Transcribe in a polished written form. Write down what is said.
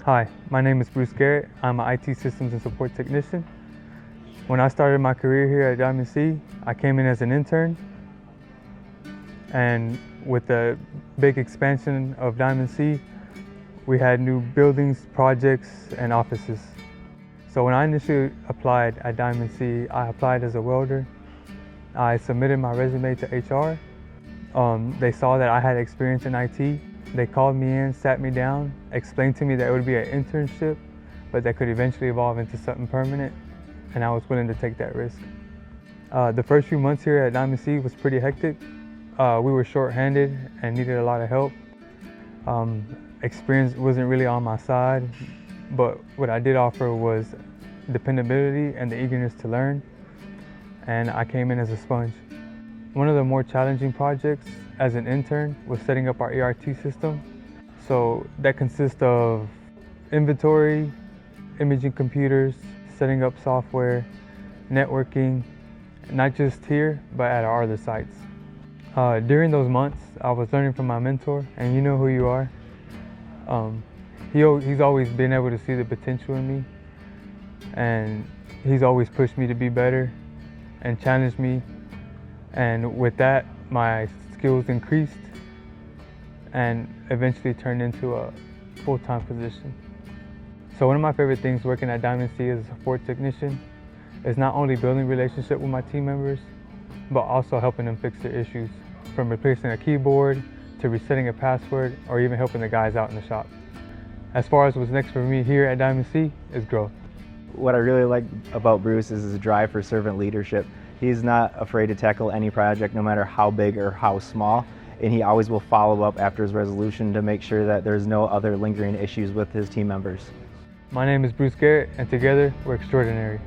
Hi, my name is Bruce Garrett. I'm an IT systems and support technician. When I started my career here at Diamond C, I came in as an intern. And with the big expansion of Diamond C, we had new buildings, projects, and offices. So when I initially applied at Diamond C, I applied as a welder. I submitted my resume to HR. They saw that I had experience in IT. They called me in, sat me down, explained to me that it would be an internship, but that could eventually evolve into something permanent, and I was willing to take that risk. The first few months here at Diamond C was pretty hectic. We were short-handed and needed a lot of help. Experience wasn't really on my side, but what I did offer was dependability and the eagerness to learn, and I came in as a sponge. One of the more challenging projects as an intern was setting up our ERT system. So that consists of inventory, imaging computers, setting up software, networking, not just here, but at our other sites. During those months, I was learning from my mentor, and you know who you are. He's always been able to see the potential in me, and he's always pushed me to be better and challenged me. And with that, my skills increased and eventually turned into a full-time position. So one of my favorite things working at Diamond C as a support technician is not only building relationship with my team members, but also helping them fix their issues, from replacing a keyboard to resetting a password, or even helping the guys out in the shop. As far as what's next for me here at Diamond C is growth. What I really like about Bruce is his drive for servant leadership. He's not afraid to tackle any project, no matter how big or how small, and he always will follow up after his resolution to make sure that there's no other lingering issues with his team members. My name is Bruce Garrett, and together we're extraordinary.